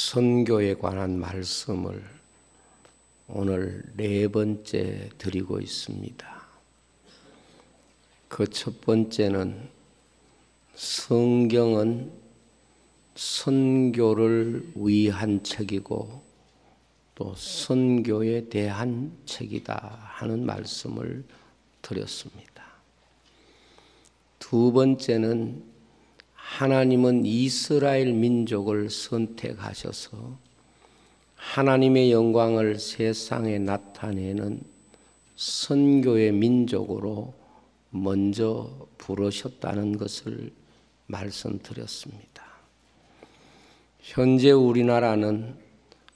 선교에 관한 말씀을 오늘 네 번째 드리고 있습니다. 그 첫 번째는 성경은 선교를 위한 책이고 또 선교에 대한 책이다 하는 말씀을 드렸습니다. 두 번째는 하나님은 이스라엘 민족을 선택하셔서 하나님의 영광을 세상에 나타내는 선교의 민족으로 먼저 부르셨다는 것을 말씀드렸습니다. 현재 우리나라는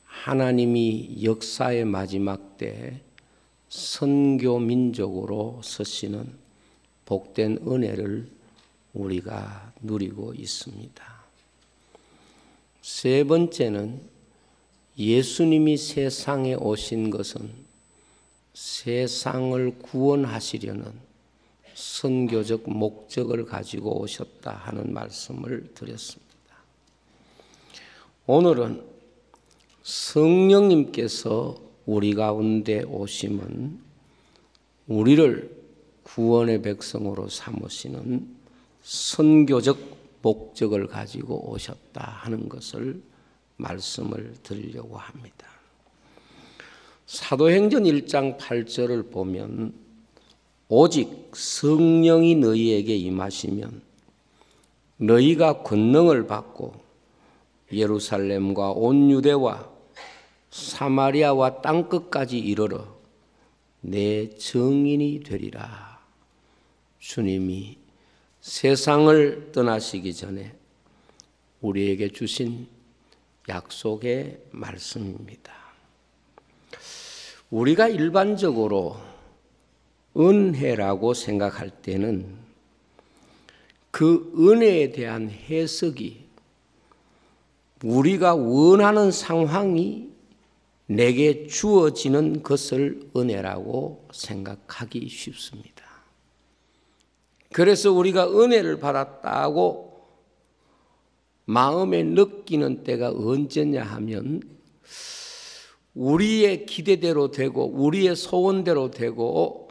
하나님이 역사의 마지막 때 선교 민족으로 서시는 복된 은혜를 우리가 누리고 있습니다. 세 번째는 예수님이 세상에 오신 것은 세상을 구원하시려는 선교적 목적을 가지고 오셨다 하는 말씀을 드렸습니다. 오늘은 성령님께서 우리 가운데 오심은 우리를 구원의 백성으로 삼으시는 선교적 목적을 가지고 오셨다 하는 것을 말씀을 드리려고 합니다. 사도행전 1장 8절을 보면 오직 성령이 너희에게 임하시면 너희가 권능을 받고 예루살렘과 온 유대와 사마리아와 땅끝까지 이르러 내 증인이 되리라. 주님이 세상을 떠나시기 전에 우리에게 주신 약속의 말씀입니다. 우리가 일반적으로 은혜라고 생각할 때는 그 은혜에 대한 해석이 우리가 원하는 상황이 내게 주어지는 것을 은혜라고 생각하기 쉽습니다. 그래서 우리가 은혜를 받았다고 마음에 느끼는 때가 언제냐 하면 우리의 기대대로 되고 우리의 소원대로 되고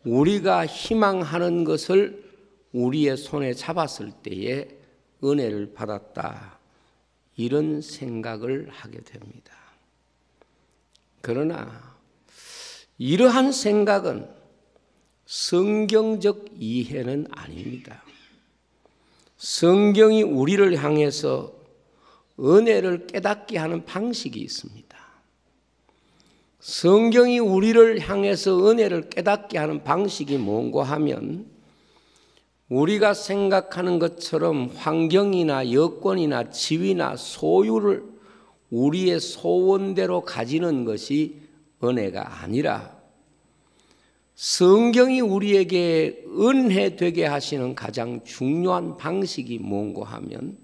우리가 희망하는 것을 우리의 손에 잡았을 때에 은혜를 받았다 이런 생각을 하게 됩니다. 그러나 이러한 생각은 성경적 이해는 아닙니다. 성경이 우리를 향해서 은혜를 깨닫게 하는 방식이 있습니다. 성경이 우리를 향해서 은혜를 깨닫게 하는 방식이 뭔고 하면 우리가 생각하는 것처럼 환경이나 여건이나 지위나 소유를 우리의 소원대로 가지는 것이 은혜가 아니라 성경이 우리에게 은혜 되게 하시는 가장 중요한 방식이 뭔고 하면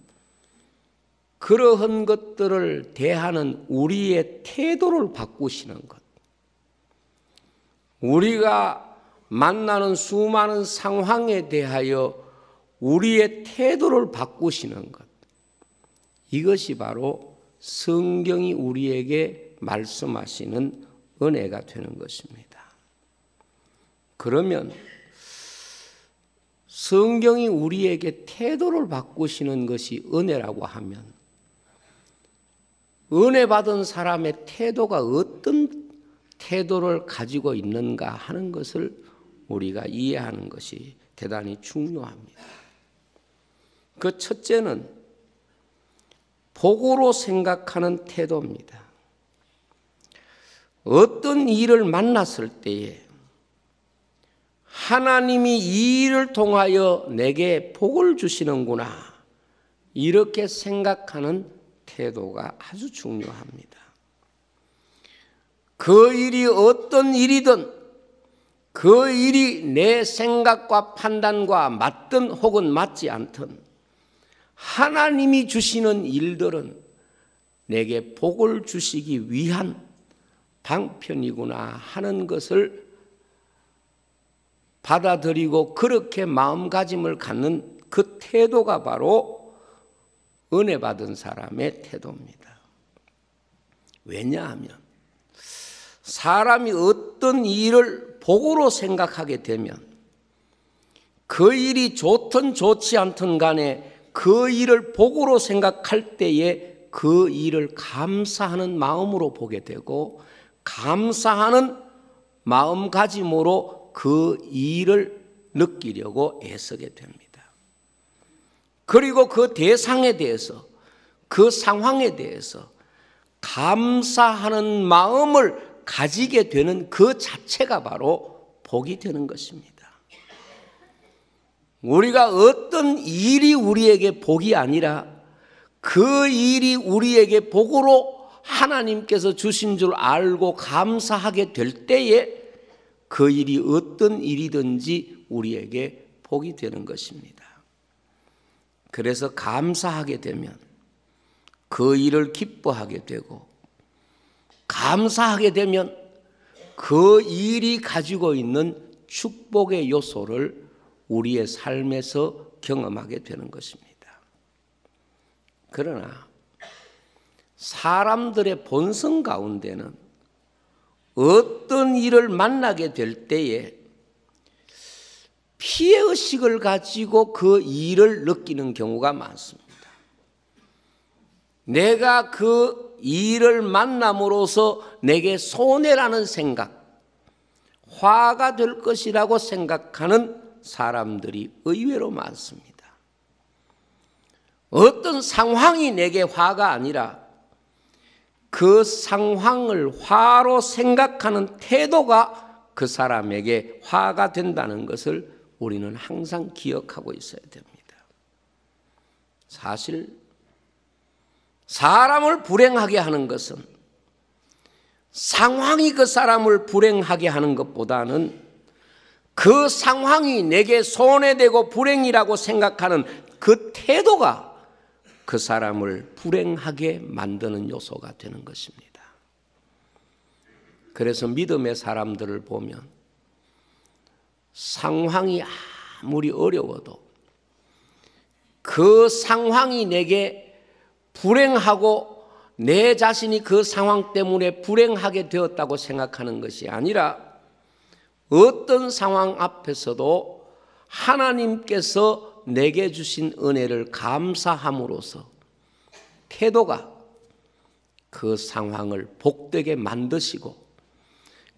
그러한 것들을 대하는 우리의 태도를 바꾸시는 것. 우리가 만나는 수많은 상황에 대하여 우리의 태도를 바꾸시는 것. 이것이 바로 성경이 우리에게 말씀하시는 은혜가 되는 것입니다. 그러면 성경이 우리에게 태도를 바꾸시는 것이 은혜라고 하면 은혜 받은 사람의 태도가 어떤 태도를 가지고 있는가 하는 것을 우리가 이해하는 것이 대단히 중요합니다. 그 첫째는 복으로 생각하는 태도입니다. 어떤 일을 만났을 때에 하나님이 이 일을 통하여 내게 복을 주시는구나 이렇게 생각하는 태도가 아주 중요합니다. 그 일이 어떤 일이든 그 일이 내 생각과 판단과 맞든 혹은 맞지 않든 하나님이 주시는 일들은 내게 복을 주시기 위한 방편이구나 하는 것을 받아들이고 그렇게 마음가짐을 갖는 그 태도가 바로 은혜 받은 사람의 태도입니다. 왜냐하면 사람이 어떤 일을 복으로 생각하게 되면 그 일이 좋든 좋지 않든 간에 그 일을 복으로 생각할 때에 그 일을 감사하는 마음으로 보게 되고 감사하는 마음가짐으로 그 일을 느끼려고 애쓰게 됩니다. 그리고 그 대상에 대해서 그 상황에 대해서 감사하는 마음을 가지게 되는 그 자체가 바로 복이 되는 것입니다. 우리가 어떤 일이 우리에게 복이 아니라 그 일이 우리에게 복으로 하나님께서 주신 줄 알고 감사하게 될 때에 그 일이 어떤 일이든지 우리에게 복이 되는 것입니다. 그래서 감사하게 되면 그 일을 기뻐하게 되고 감사하게 되면 그 일이 가지고 있는 축복의 요소를 우리의 삶에서 경험하게 되는 것입니다. 그러나 사람들의 본성 가운데는 어떤 일을 만나게 될 때에 피해의식을 가지고 그 일을 느끼는 경우가 많습니다. 내가 그 일을 만남으로써 내게 손해라는 생각, 화가 될 것이라고 생각하는 사람들이 의외로 많습니다. 어떤 상황이 내게 화가 아니라 그 상황을 화로 생각하는 태도가 그 사람에게 화가 된다는 것을 우리는 항상 기억하고 있어야 됩니다. 사실 사람을 불행하게 하는 것은 상황이 그 사람을 불행하게 하는 것보다는 그 상황이 내게 손해되고 불행이라고 생각하는 그 태도가 그 사람을 불행하게 만드는 요소가 되는 것입니다. 그래서 믿음의 사람들을 보면 상황이 아무리 어려워도 그 상황이 내게 불행하고 내 자신이 그 상황 때문에 불행하게 되었다고 생각하는 것이 아니라 어떤 상황 앞에서도 하나님께서 내게 주신 은혜를 감사함으로써 태도가 그 상황을 복되게 만드시고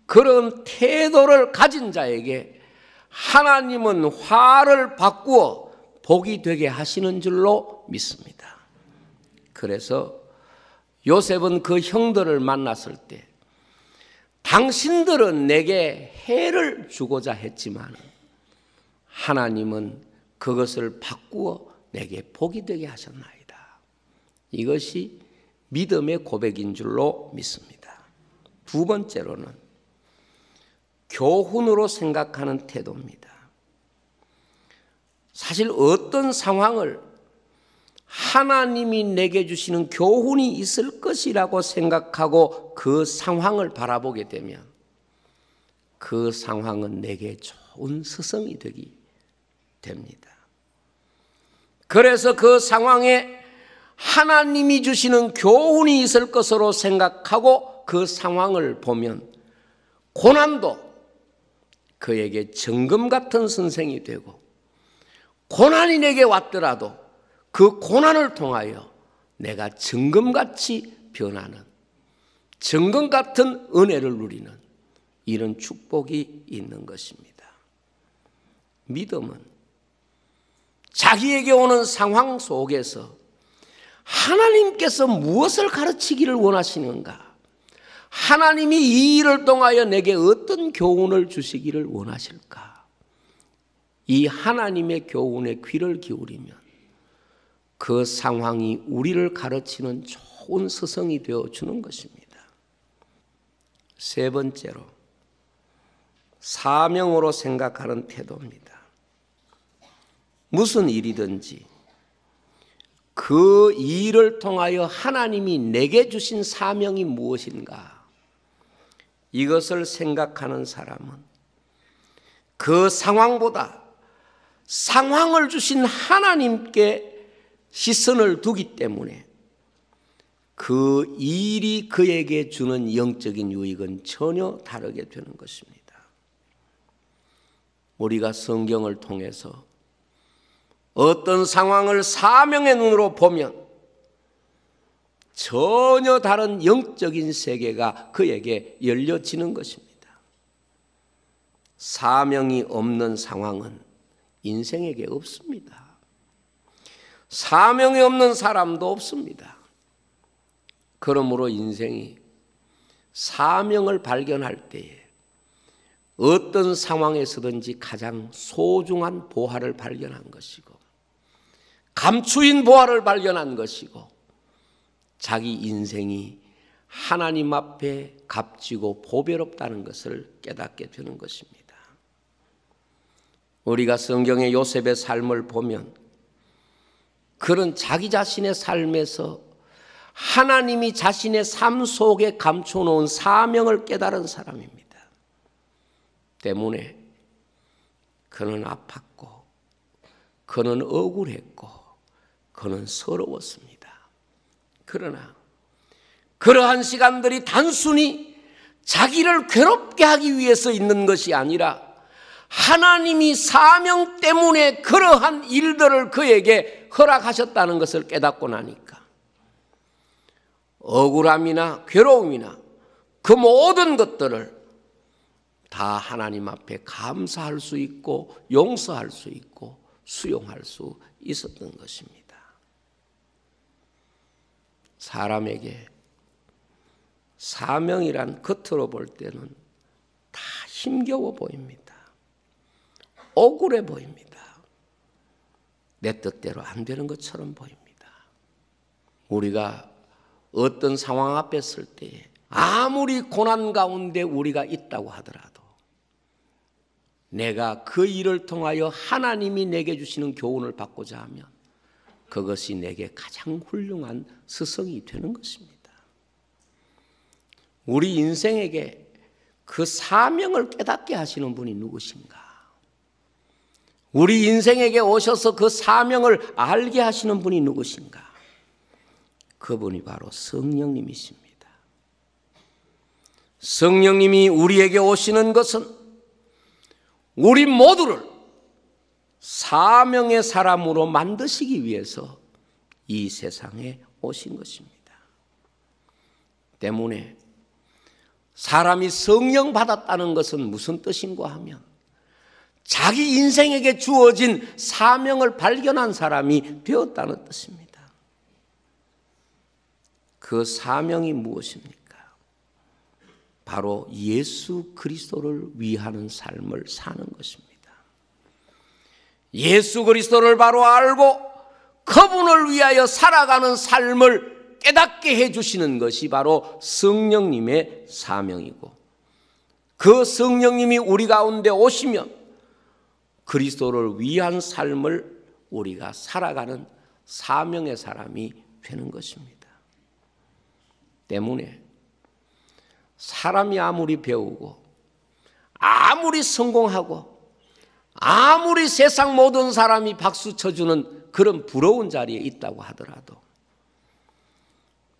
그런 태도를 가진 자에게 하나님은 화를 바꾸어 복이 되게 하시는 줄로 믿습니다. 그래서 요셉은 그 형들을 만났을 때 당신들은 내게 해를 주고자 했지만 하나님은 그것을 바꾸어 내게 복이 되게 하셨나이다. 이것이 믿음의 고백인 줄로 믿습니다. 두 번째로는 교훈으로 생각하는 태도입니다. 사실 어떤 상황을 하나님이 내게 주시는 교훈이 있을 것이라고 생각하고 그 상황을 바라보게 되면 그 상황은 내게 좋은 스승이 되기 됩니다. 그래서 그 상황에 하나님이 주시는 교훈이 있을 것으로 생각하고 그 상황을 보면 고난도 그에게 정금 같은 선생이 되고 고난이 내게 왔더라도 그 고난을 통하여 내가 정금같이 변하는 정금 같은 은혜를 누리는 이런 축복이 있는 것입니다. 믿음은 자기에게 오는 상황 속에서 하나님께서 무엇을 가르치기를 원하시는가? 하나님이 이 일을 통하여 내게 어떤 교훈을 주시기를 원하실까? 이 하나님의 교훈에 귀를 기울이면 그 상황이 우리를 가르치는 좋은 스승이 되어주는 것입니다. 세 번째로 사명으로 생각하는 태도입니다. 무슨 일이든지 그 일을 통하여 하나님이 내게 주신 사명이 무엇인가? 이것을 생각하는 사람은 그 상황보다 상황을 주신 하나님께 시선을 두기 때문에 그 일이 그에게 주는 영적인 유익은 전혀 다르게 되는 것입니다. 우리가 성경을 통해서 어떤 상황을 사명의 눈으로 보면 전혀 다른 영적인 세계가 그에게 열려지는 것입니다. 사명이 없는 상황은 인생에게 없습니다. 사명이 없는 사람도 없습니다. 그러므로 인생이 사명을 발견할 때에 어떤 상황에서든지 가장 소중한 보화를 발견한 것이고 감추인 보화를 발견한 것이고 자기 인생이 하나님 앞에 값지고 보배롭다는 것을 깨닫게 되는 것입니다. 우리가 성경의 요셉의 삶을 보면 그런 자기 자신의 삶에서 하나님이 자신의 삶 속에 감춰놓은 사명을 깨달은 사람입니다. 때문에 그는 아팠고 그는 억울했고 그는 서러웠습니다. 그러나 그러한 시간들이 단순히 자기를 괴롭게 하기 위해서 있는 것이 아니라 하나님이 사명 때문에 그러한 일들을 그에게 허락하셨다는 것을 깨닫고 나니까 억울함이나 괴로움이나 그 모든 것들을 다 하나님 앞에 감사할 수 있고 용서할 수 있고 수용할 수 있었던 것입니다. 사람에게 사명이란 겉으로 볼 때는 다 힘겨워 보입니다. 억울해 보입니다. 내 뜻대로 안 되는 것처럼 보입니다. 우리가 어떤 상황 앞에 설 때에 아무리 고난 가운데 우리가 있다고 하더라도 내가 그 일을 통하여 하나님이 내게 주시는 교훈을 받고자 하면 그것이 내게 가장 훌륭한 스승이 되는 것입니다. 우리 인생에게 그 사명을 깨닫게 하시는 분이 누구신가? 우리 인생에게 오셔서 그 사명을 알게 하시는 분이 누구신가? 그분이 바로 성령님이십니다. 성령님이 우리에게 오시는 것은 우리 모두를 사명의 사람으로 만드시기 위해서 이 세상에 오신 것입니다. 때문에 사람이 성령 받았다는 것은 무슨 뜻인가 하면 자기 인생에게 주어진 사명을 발견한 사람이 되었다는 뜻입니다. 그 사명이 무엇입니까? 바로 예수 그리스도를 위하는 삶을 사는 것입니다. 예수 그리스도를 바로 알고 그분을 위하여 살아가는 삶을 깨닫게 해주시는 것이 바로 성령님의 사명이고 그 성령님이 우리 가운데 오시면 그리스도를 위한 삶을 우리가 살아가는 사명의 사람이 되는 것입니다. 때문에 사람이 아무리 배우고 아무리 성공하고 아무리 세상 모든 사람이 박수 쳐주는 그런 부러운 자리에 있다고 하더라도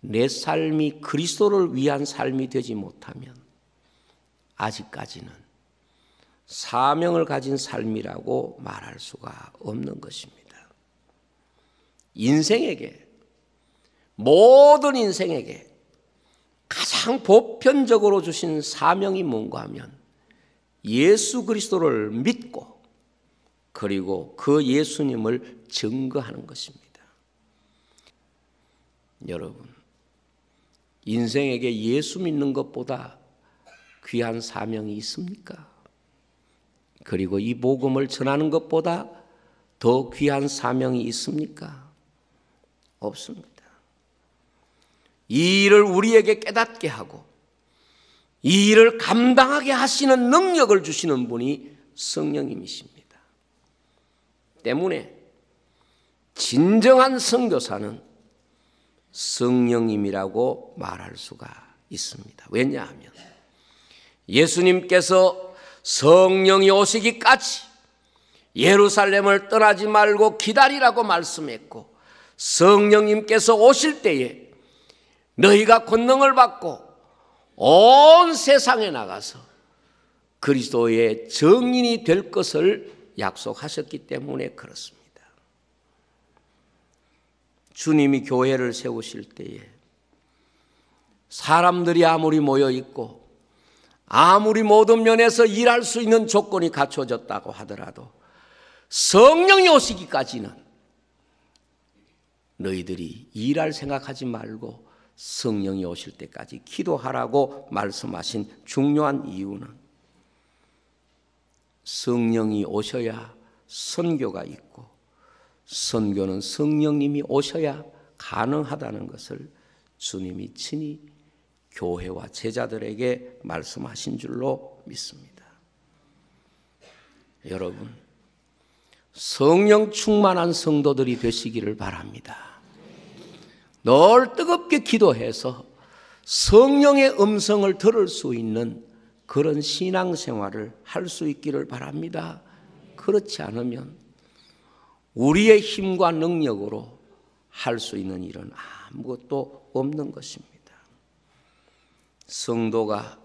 내 삶이 그리스도를 위한 삶이 되지 못하면 아직까지는 사명을 가진 삶이라고 말할 수가 없는 것입니다. 인생에게, 모든 인생에게 가장 보편적으로 주신 사명이 뭔가 하면 예수 그리스도를 믿고 그리고 그 예수님을 증거하는 것입니다. 여러분, 인생에게 예수 믿는 것보다 귀한 사명이 있습니까? 그리고 이 복음을 전하는 것보다 더 귀한 사명이 있습니까? 없습니다. 이 일을 우리에게 깨닫게 하고 이 일을 감당하게 하시는 능력을 주시는 분이 성령님이십니다. 때문에 진정한 선교사는 성령님이라고 말할 수가 있습니다. 왜냐하면 예수님께서 성령이 오시기까지 예루살렘을 떠나지 말고 기다리라고 말씀했고 성령님께서 오실 때에 너희가 권능을 받고 온 세상에 나가서 그리스도의 증인이 될 것을 약속하셨기 때문에 그렇습니다. 주님이 교회를 세우실 때에 사람들이 아무리 모여 있고 아무리 모든 면에서 일할 수 있는 조건이 갖춰졌다고 하더라도 성령이 오시기까지는 너희들이 일할 생각하지 말고 성령이 오실 때까지 기도하라고 말씀하신 중요한 이유는 성령이 오셔야 선교가 있고 선교는 성령님이 오셔야 가능하다는 것을 주님이 친히 교회와 제자들에게 말씀하신 줄로 믿습니다. 여러분, 성령 충만한 성도들이 되시기를 바랍니다. 늘 뜨겁게 기도해서 성령의 음성을 들을 수 있는 그런 신앙생활을 할 수 있기를 바랍니다. 그렇지 않으면 우리의 힘과 능력으로 할 수 있는 일은 아무것도 없는 것입니다. 성도가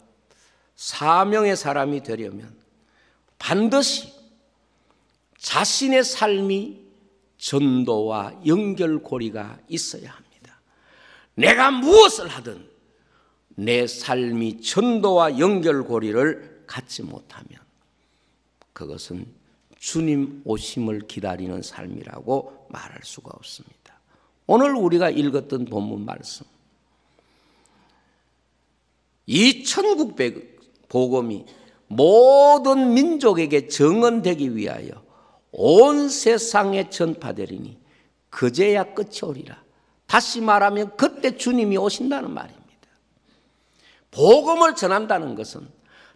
사명의 사람이 되려면 반드시 자신의 삶이 전도와 연결고리가 있어야 합니다. 내가 무엇을 하든 내 삶이 전도와 연결고리를 갖지 못하면 그것은 주님 오심을 기다리는 삶이라고 말할 수가 없습니다. 오늘 우리가 읽었던 본문 말씀, 이 천국 복음이 모든 민족에게 정언되기 위하여 온 세상에 전파되리니 그제야 끝이 오리라. 다시 말하면 그때 주님이 오신다는 말입니다. 복음을 전한다는 것은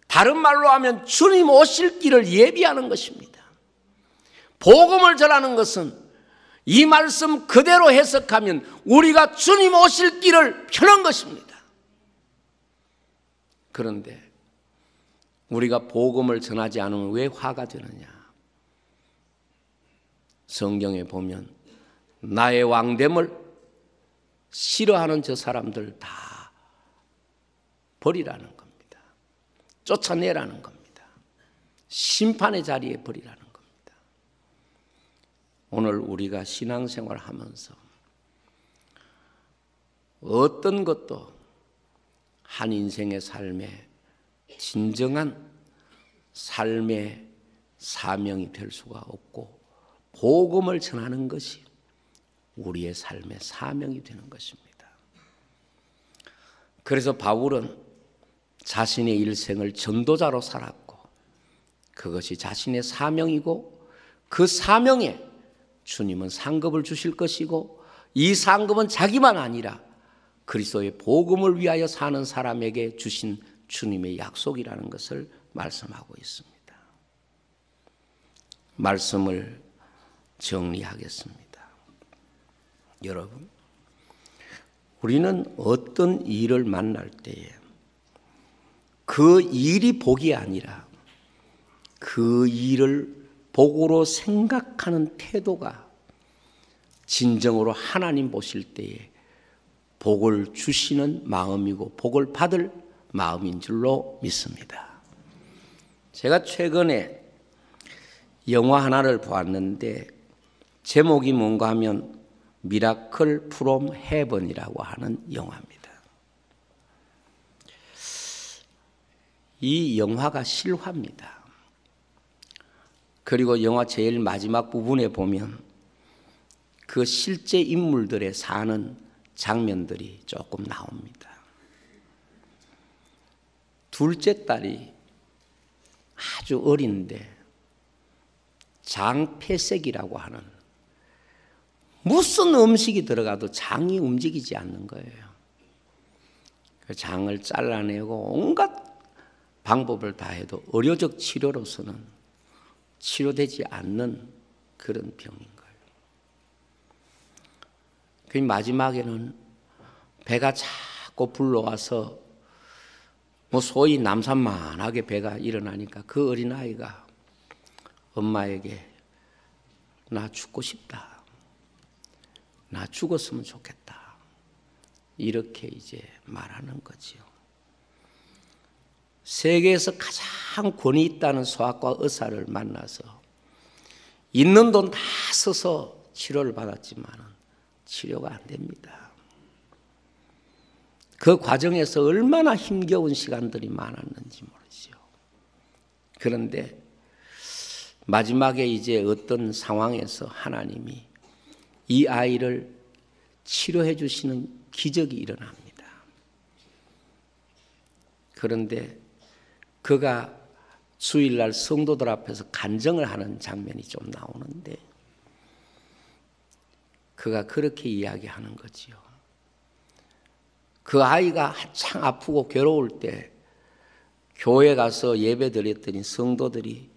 다른 말로 하면 주님 오실 길을 예비하는 것입니다. 복음을 전하는 것은 이 말씀 그대로 해석하면 우리가 주님 오실 길을 펴는 것입니다. 그런데 우리가 복음을 전하지 않으면 왜 화가 되느냐? 성경에 보면 나의 왕됨을 싫어하는 저 사람들 다 버리라는 겁니다. 쫓아내라는 겁니다. 심판의 자리에 버리라는 겁니다. 오늘 우리가 신앙생활을 하면서 어떤 것도 한 인생의 삶에 진정한 삶의 사명이 될 수가 없고 복음을 전하는 것이 우리의 삶의 사명이 되는 것입니다. 그래서 바울은 자신의 일생을 전도자로 살았고 그것이 자신의 사명이고 그 사명에 주님은 상급을 주실 것이고 이 상급은 자기만 아니라 그리스도의 복음을 위하여 사는 사람에게 주신 주님의 약속이라는 것을 말씀하고 있습니다. 말씀을 정리하겠습니다. 여러분, 우리는 어떤 일을 만날 때에 그 일이 복이 아니라 그 일을 복으로 생각하는 태도가 진정으로 하나님 보실 때에 복을 주시는 마음이고 복을 받을 마음인 줄로 믿습니다. 제가 최근에 영화 하나를 보았는데 제목이 뭔가 하면 미라클 프롬 헤븐이라고 하는 영화입니다. 이 영화가 실화입니다. 그리고 영화 제일 마지막 부분에 보면 그 실제 인물들의 사는 장면들이 조금 나옵니다. 둘째 딸이 아주 어린데 장폐색이라고 하는 무슨 음식이 들어가도 장이 움직이지 않는 거예요. 그 장을 잘라내고 온갖 방법을 다 해도 의료적 치료로서는 치료되지 않는 그런 병인 거예요. 그 마지막에는 배가 자꾸 불러와서 소위 남산만하게 배가 일어나니까 그 어린아이가 엄마에게 나 죽고 싶다. 나 죽었으면 좋겠다. 이렇게 이제 말하는 거지요. 세계에서 가장 권위 있다는 소아과 의사를 만나서 있는 돈 다 써서 치료를 받았지만 치료가 안 됩니다. 그 과정에서 얼마나 힘겨운 시간들이 많았는지 모르죠. 그런데 마지막에 이제 어떤 상황에서 하나님이 이 아이를 치료해 주시는 기적이 일어납니다. 그런데 그가 주일날 성도들 앞에서 간증을 하는 장면이 좀 나오는데 그가 그렇게 이야기하는 거지요. 그 아이가 한창 아프고 괴로울 때 교회 가서 예배 드렸더니 성도들이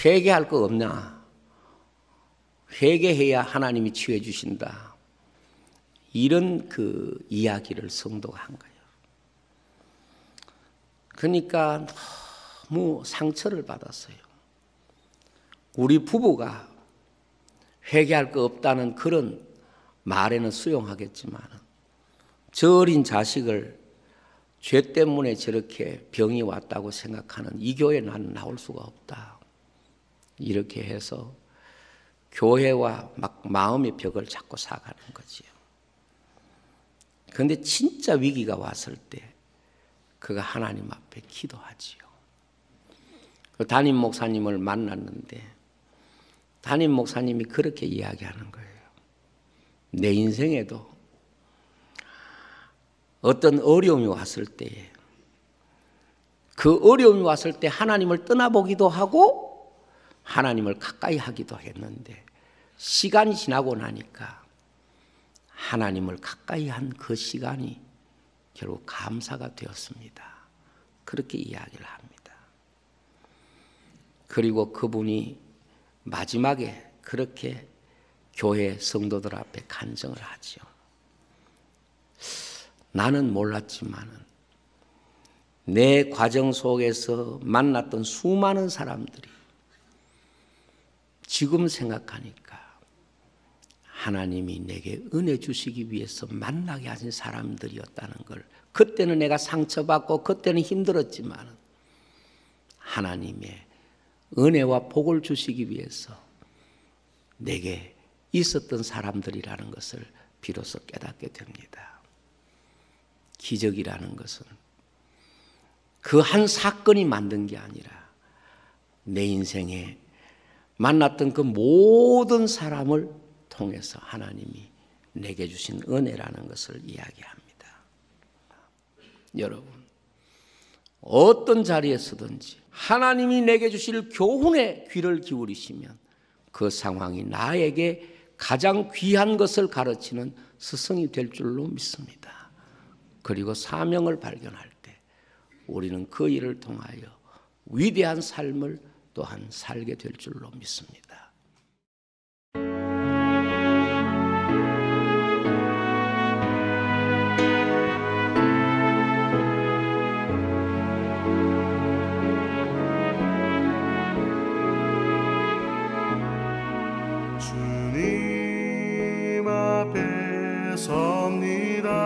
회개할 거 없냐? 회개해야 하나님이 치유해 주신다. 이런 그 이야기를 성도가 한 거예요. 그러니까 너무 상처를 받았어요. 우리 부부가 회개할 거 없다는 그런 말에는 수용하겠지만 저 어린 자식을 죄 때문에 저렇게 병이 왔다고 생각하는 이 교회에 나는 나올 수가 없다. 이렇게 해서 교회와 막 마음의 벽을 잡고 살아가는 거지요. 그런데 진짜 위기가 왔을 때 그가 하나님 앞에 기도하지요. 그 담임 목사님을 만났는데 담임 목사님이 그렇게 이야기하는 거예요. 내 인생에도 어떤 어려움이 왔을 때에 그 어려움이 왔을 때 하나님을 떠나보기도 하고 하나님을 가까이 하기도 했는데 시간이 지나고 나니까 하나님을 가까이 한 그 시간이 결국 감사가 되었습니다. 그렇게 이야기를 합니다. 그리고 그분이 마지막에 그렇게 교회 성도들 앞에 간증을 하죠. 나는 몰랐지만 내 과정 속에서 만났던 수많은 사람들이 지금 생각하니까 하나님이 내게 은혜 주시기 위해서 만나게 하신 사람들이었다는 걸, 그때는 내가 상처받고 그때는 힘들었지만 하나님의 은혜와 복을 주시기 위해서 내게 있었던 사람들이라는 것을 비로소 깨닫게 됩니다. 기적이라는 것은 그 한 사건이 만든 게 아니라 내 인생에 만났던 그 모든 사람을 통해서 하나님이 내게 주신 은혜라는 것을 이야기합니다. 여러분, 어떤 자리에서든지 하나님이 내게 주실 교훈에 귀를 기울이시면 그 상황이 나에게 가장 귀한 것을 가르치는 스승이 될 줄로 믿습니다. 그리고 사명을 발견할 때 우리는 그 일을 통하여 위대한 삶을 또한 살게 될 줄로 믿습니다. 주님 앞에 섭니다.